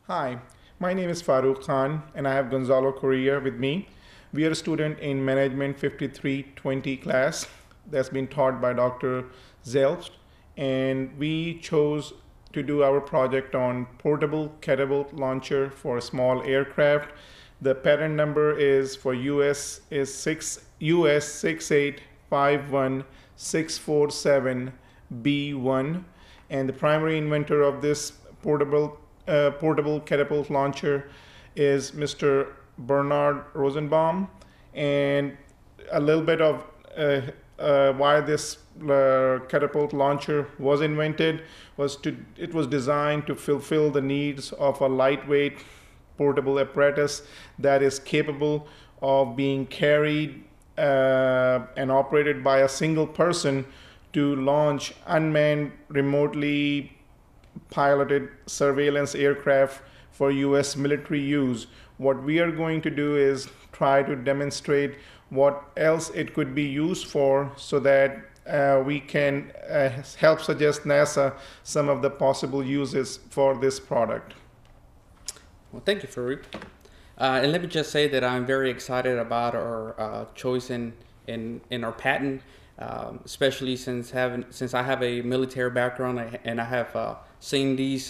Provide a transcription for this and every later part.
Hi, my name is Farooq Khan and I have Gonzalo Correa with me. We are a student in Management 5320 class that's been taught by Dr. Zelbst, and we chose to do our project on portable catapult launcher for small aircraft. The patent number is for US is 6851647B1, and the primary inventor of this portable catapult launcher is Mr. Bernard Rosenbaum. And a little bit of why this catapult launcher was invented was it was designed to fulfill the needs of a lightweight portable apparatus that is capable of being carried and operated by a single person to launch unmanned, remotely piloted surveillance aircraft for US military use. What we are going to do is try to demonstrate what else it could be used for so that we can help suggest NASA some of the possible uses for this product. Well, thank you, Farouk. And let me just say that I'm very excited about our choice in our patent, especially since I have a military background and I have seen this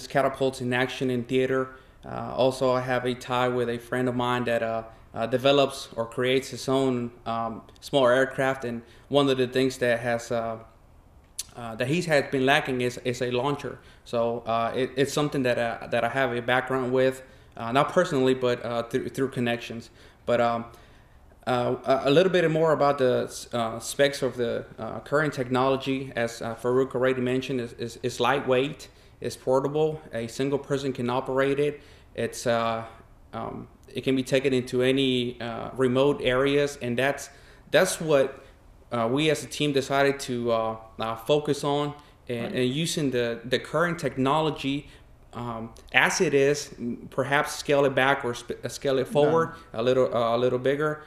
catapults in action in theater. Also, I have a tie with a friend of mine that develops or creates his own small aircraft, and one of the things that he's had been lacking is a launcher. So it's something that I have a background with, not personally, but through connections. But a little bit more about the specs of the current technology, as Farouk already mentioned, is lightweight, it's portable. A single person can operate it. It can be taken into any remote areas, and that's what we as a team decided to focus on, and using the current technology as it is, perhaps scale it back or scale it forward a little bigger,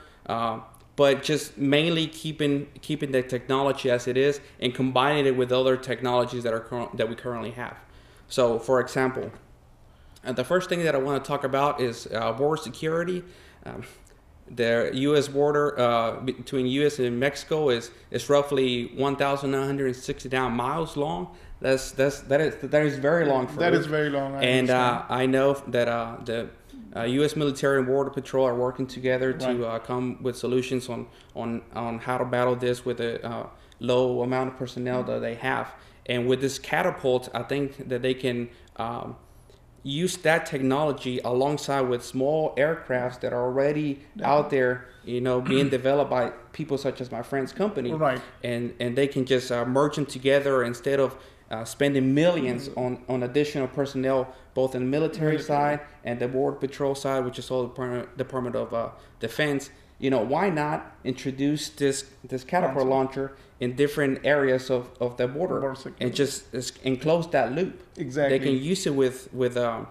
but just mainly keeping the technology as it is and combining it with other technologies that we currently have. So, for example, the first thing that I want to talk about is border security. The U.S. border between U.S. and Mexico is roughly 1,969 miles long. That is very long. That is very long. I know that the U.S. military and border patrol are working together to come with solutions on how to battle this with a low amount of personnel that they have. And with this catapult, I think that they can use that technology alongside with small aircrafts that are already out there, being developed by people such as my friend's company. Right. And they can just merge them together instead of spending millions on additional personnel, both in the military side and the border patrol side, which is all the Department of Defense. Why not introduce this catapult launcher in different areas of the border and just enclose that loop? Exactly. They can use it with the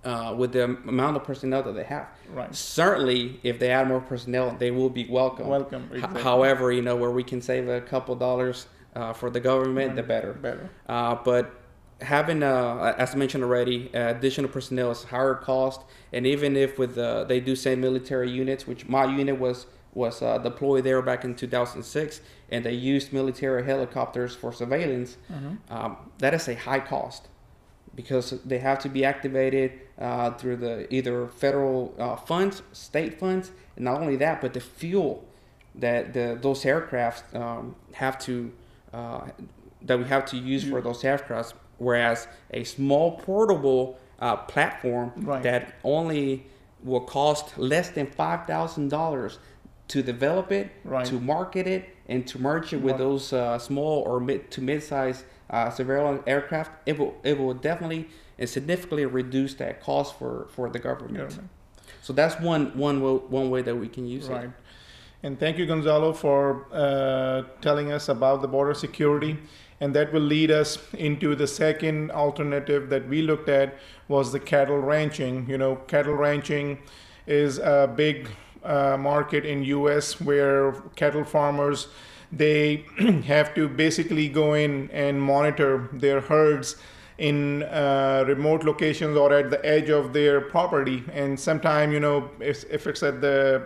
amount of personnel that they have. Right. Certainly, if they add more personnel, they will be welcome. Exactly. However, where we can save a couple dollars for the government, the better. But having, as I mentioned already, additional personnel is higher cost, and even if they do send military units, which my unit was deployed there back in 2006, and they used military helicopters for surveillance, that is a high cost because they have to be activated through the either federal funds, state funds, and not only that, but the fuel that those aircrafts that we have to use for those aircrafts. Whereas a small portable platform that only will cost less than $5,000 to develop it, to market it, and to merge it with those small or mid-size surveillance aircraft, it will definitely and significantly reduce that cost for the government. So that's one way that we can use it. And thank you, Gonzalo, for telling us about the border security. And that will lead us into the second alternative that we looked at, was the cattle ranching. Cattle ranching is a big market in US where cattle farmers, they have to basically go in and monitor their herds in remote locations or at the edge of their property. And sometime, if it's at the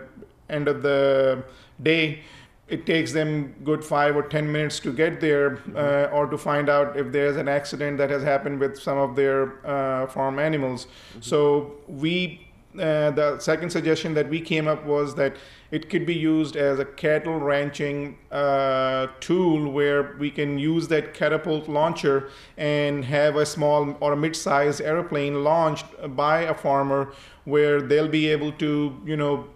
end of the day, it takes them good 5 or 10 minutes to get there, or to find out if there's an accident that has happened with some of their farm animals. So the second suggestion that we came up was that it could be used as a cattle ranching tool, where we can use that catapult launcher and have a small or a mid-sized airplane launched by a farmer, where they'll be able to,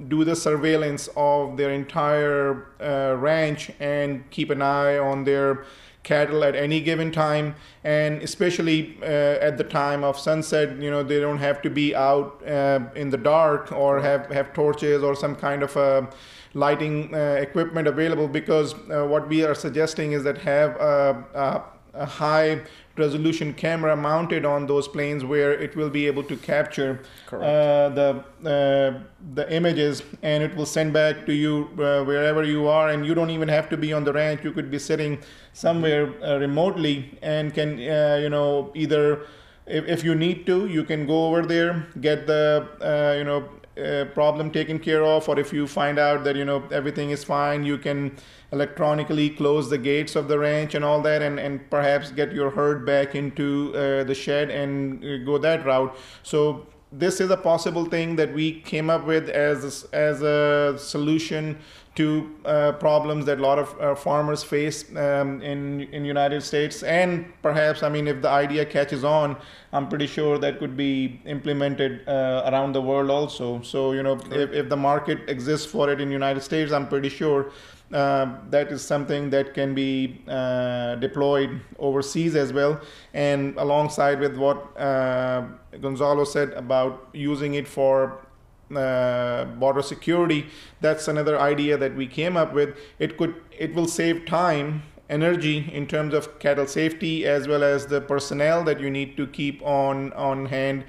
do the surveillance of their entire ranch and keep an eye on their cattle at any given time. And especially at the time of sunset, they don't have to be out in the dark or have torches or some kind of lighting equipment available, because what we are suggesting is that have a high resolution camera mounted on those planes, where it will be able to capture the images, and it will send back to you wherever you are. And you don't even have to be on the ranch. You could be sitting somewhere remotely, and can either, if you need to, you can go over there, get the problem taken care of, or if you find out that everything is fine, you can electronically close the gates of the ranch and all that, and perhaps get your herd back into the shed and go that route. So this is a possible thing that we came up with as a solution to problems that a lot of farmers face in United States. And perhaps, if the idea catches on, I'm pretty sure that could be implemented around the world also. So, if the market exists for it in United States, I'm pretty sure that is something that can be deployed overseas as well. And alongside with what Gonzalo said about using it for border security, that's another idea that we came up with. It will save time, energy in terms of cattle safety, as well as the personnel that you need to keep on hand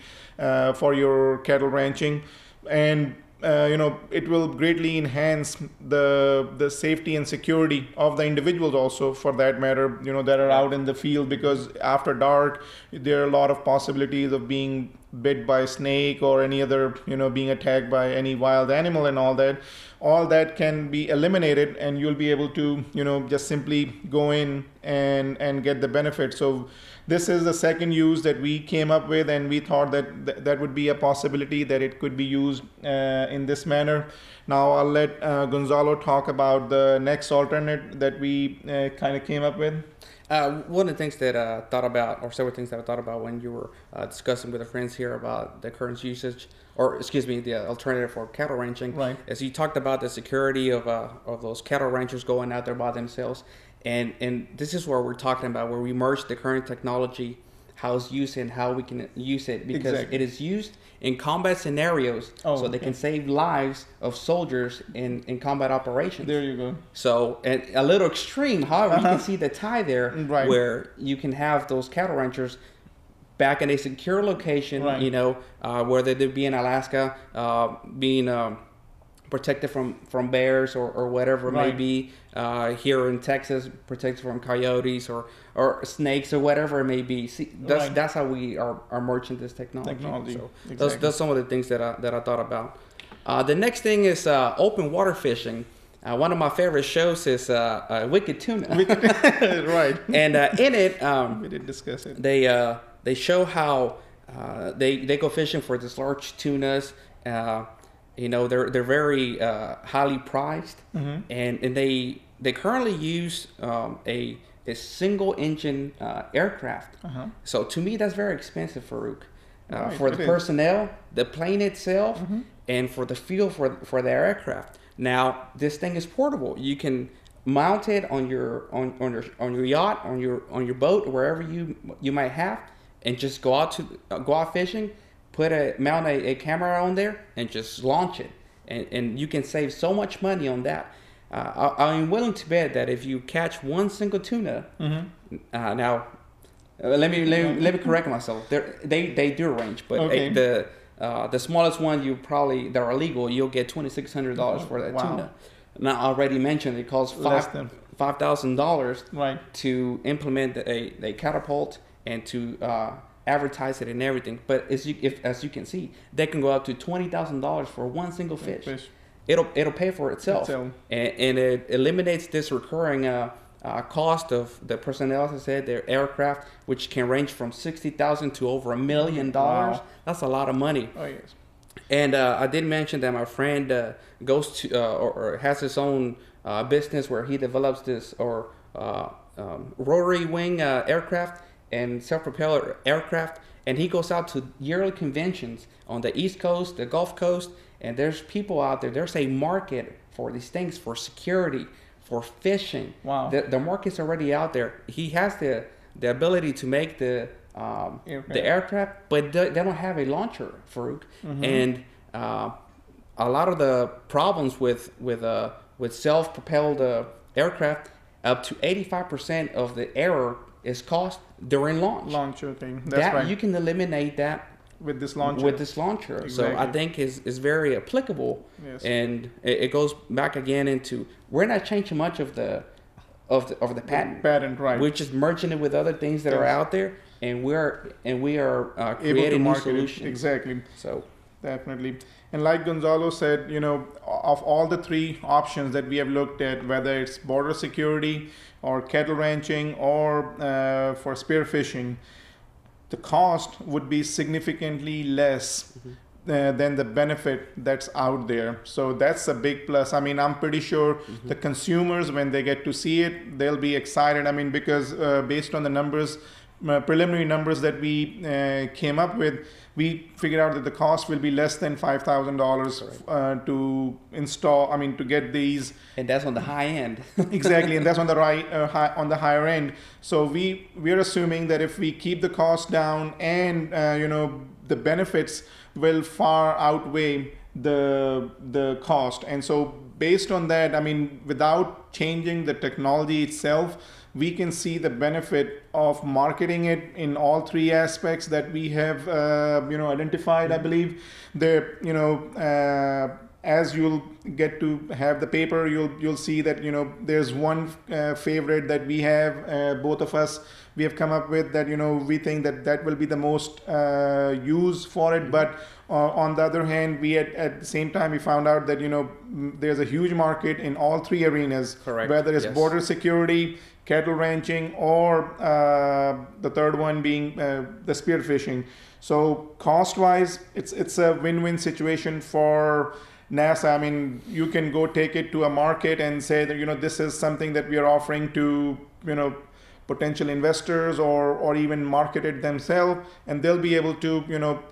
for your cattle ranching. And it will greatly enhance the safety and security of the individuals also, for that matter, that are out in the field, because after dark there are a lot of possibilities of being bit by a snake or any other, being attacked by any wild animal, and all that can be eliminated, and you'll be able to, just simply go in and get the benefit. So this is the second use that we came up with, and we thought that would be a possibility that it could be used in this manner. Now I'll let Gonzalo talk about the next alternate that we kind of came up with. One of the things that I thought about, or several things that I thought about when you were discussing with the friends here about the current usage, or the alternative for cattle ranching, right, is you talked about the security of those cattle ranchers going out there by themselves. And this is where we're talking about, where we merge the current technology, how it's used and how we can use it, because exactly, it is used in combat scenarios, so they can save lives of soldiers in combat operations. There you go. So, and a little extreme, however, you can see the tie there, right, where you can have those cattle ranchers back in a secure location, right, whether they be in Alaska, being protected from bears or whatever it may be, here in Texas, protected from coyotes or snakes or whatever it may be. See, that's how we are merging this technology. So exactly, that's some of the things that I thought about. The next thing is open water fishing. One of my favorite shows is Wicked Tuna. Right. And in it, we did discuss it. They show how they go fishing for these large tunas. They're very highly prized, mm-hmm, and they currently use a single engine aircraft. Uh-huh. So to me, that's very expensive, Farouk. Right, for the personnel, the plane itself, mm-hmm, and for the fuel for the aircraft. Now, this thing is portable. You can mount it on your yacht, on your boat, wherever you might have, and just go out fishing. Mount a camera on there and just launch it, and you can save so much money on that. I'm willing to bet that if you catch one single tuna, mm-hmm, now let me correct myself. They do range, but okay, the smallest one that are illegal, you'll get $2,600 for that, wow, tuna. Now I already mentioned it costs $5,000 right, to implement a catapult and to advertise it and everything. But as you can see, they can go up to $20,000 for one single fish. It'll pay for itself, and it eliminates this recurring cost of the personnel, as I said, their aircraft, which can range from $60,000 to over $1 million. Wow. That's a lot of money. Oh yes. And I did mention that my friend goes to or has his own business where he develops this rotary wing aircraft and self-propeller aircraft, and he goes out to yearly conventions on the East Coast, the Gulf Coast, and there's people out there. There's a market for these things, for security, for fishing. Wow. The market's already out there. He has the ability to make the aircraft, but they don't have a launcher, Farouk. Mm-hmm. And a lot of the problems with self-propelled aircraft, up to 85% of the error is caused during launch. Launcher thing. That's right. You can eliminate that with this launcher. Exactly. So I think is very applicable. Yes. And it goes back again into, we're not changing much of the patent. Patent, right? We're just merging it with other things that are out there, and we are creating new solutions. Exactly. So definitely. And like Gonzalo said, of all the three options that we have looked at, whether it's border security or kettle ranching or for spearfishing, the cost would be significantly less than the benefit that's out there. So that's a big plus. I mean, I'm pretty sure the consumers, when they get to see it, they'll be excited. I mean, because based on the numbers, preliminary numbers that we came up with, we figured out that the cost will be less than $5,000 to install. I mean, to get these. And that's on the high end. Exactly, and that's on the on the higher end. So we're assuming that if we keep the cost down, and the benefits will far outweigh the cost. And so based on that, I mean, without changing the technology itself, we can see the benefit of marketing it in all three aspects that we have, identified. I believe as you'll get to have the paper, you'll see that there's one favorite that we have, both of us. We have come up with that. We think that will be the most use for it. But on the other hand, we at the same time we found out that there's a huge market in all three arenas. Correct. Whether it's border security, kettle ranching, or the third one being the spearfishing. So cost-wise, it's a win-win situation for NASA. I mean, you can go take it to a market and say that this is something that we are offering to potential investors, or even market it themselves, and they'll be able to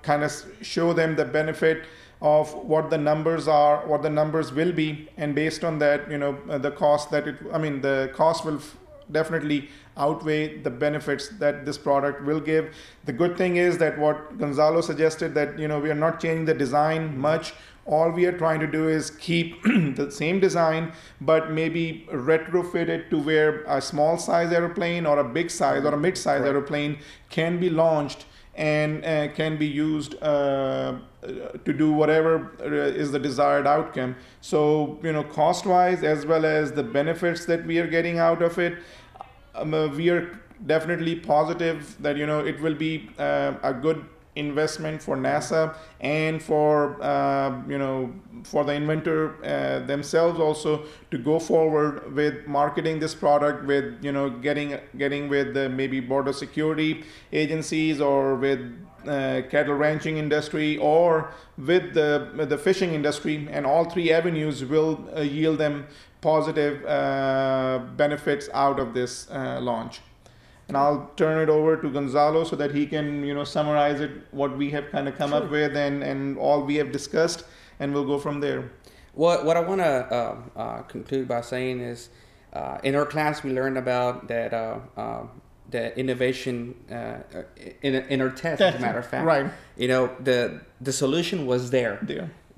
kind of show them the benefit of what the numbers are, what the numbers will be, and based on that, the cost the cost will definitely outweigh the benefits that this product will give. The good thing is that what Gonzalo suggested, that we are not changing the design much. All we are trying to do is keep the same design, but maybe retrofit it to where a small size airplane or a big size or a mid size airplane can be launched and can be used to do whatever is the desired outcome. So cost wise, as well as the benefits that we are getting out of it, we are definitely positive that it will be a good investment for NASA and for the inventor themselves also, to go forward with marketing this product, with getting with the maybe border security agencies, or with cattle ranching industry, or with the fishing industry, and all three avenues will yield them positive benefits out of this launch. And I'll turn it over to Gonzalo so that he can, summarize it, what we have kind of come up with, and all we have discussed, and we'll go from there. What I want to conclude by saying is, in our class we learned about that the innovation in our test, as a matter of fact. Right. The solution was there.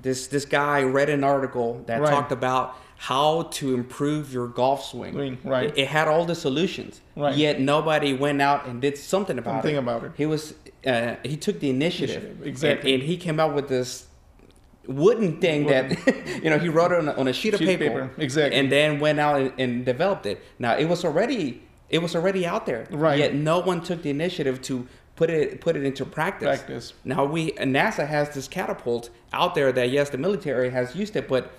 This guy read an article that talked about how to improve your golf swing. Right. It had all the solutions. Right. Yet nobody went out and did something about it. He took the initiative. Exactly. And he came out with this wooden thing that he wrote on a sheet of paper. Exactly. And then went out and developed it. Now it was already it was already out there. Right. Yet no one took the initiative to put it into practice. Now NASA has this catapult out there that yes, the military has used it, but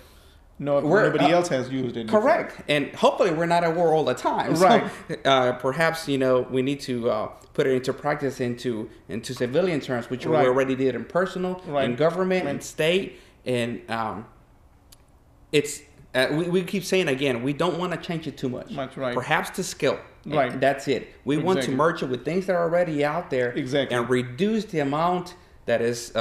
nobody else has used it. Correct. Before. And hopefully we're not at war all the time. Right. So, perhaps, we need to put it into practice into civilian terms, which we already did in personal, in government, in state. And it's we keep saying again, we don't want to change it too much. Right. Perhaps to scale. Right. And that's it. We want to merge it with things that are already out there. Exactly. And reduce the amount that is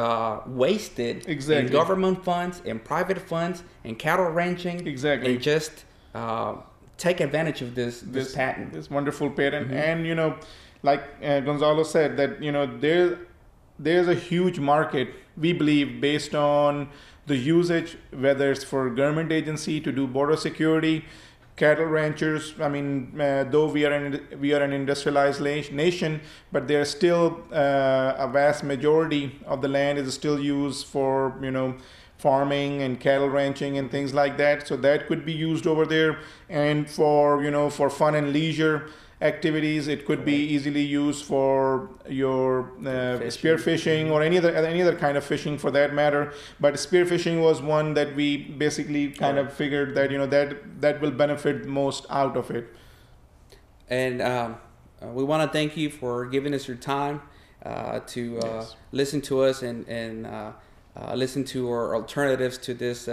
wasted in government funds, in private funds, in cattle ranching. Exactly. And just take advantage of this patent. This wonderful patent. And, like Gonzalo said, that, there's a huge market, we believe, based on the usage, whether it's for government agency to do border security, cattle ranchers. I mean, though we are an industrialized nation, but there's still a vast majority of the land is still used for farming and cattle ranching and things like that. So that could be used over there, and for fun and leisure activities, it could be easily used for your spearfishing or any other kind of fishing for that matter. But spearfishing was one that we basically kind of figured that that will benefit most out of it. And we want to thank you for giving us your time to listen to us and listen to our alternatives to this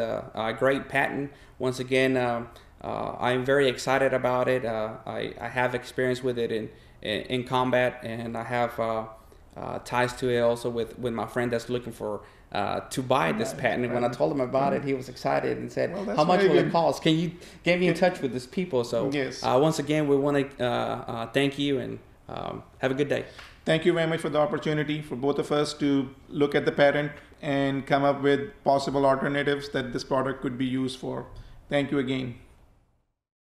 great patent. Once again, I'm very excited about it. I have experience with it in combat, and I have ties to it also with my friend that's looking for to buy this patent. And when I told him about it, he was excited and said, "How much will it cost? Can you get me in touch with these people?" So once again, we want to thank you and have a good day. Thank you very much for the opportunity for both of us to look at the patent and come up with possible alternatives that this product could be used for. Thank you again.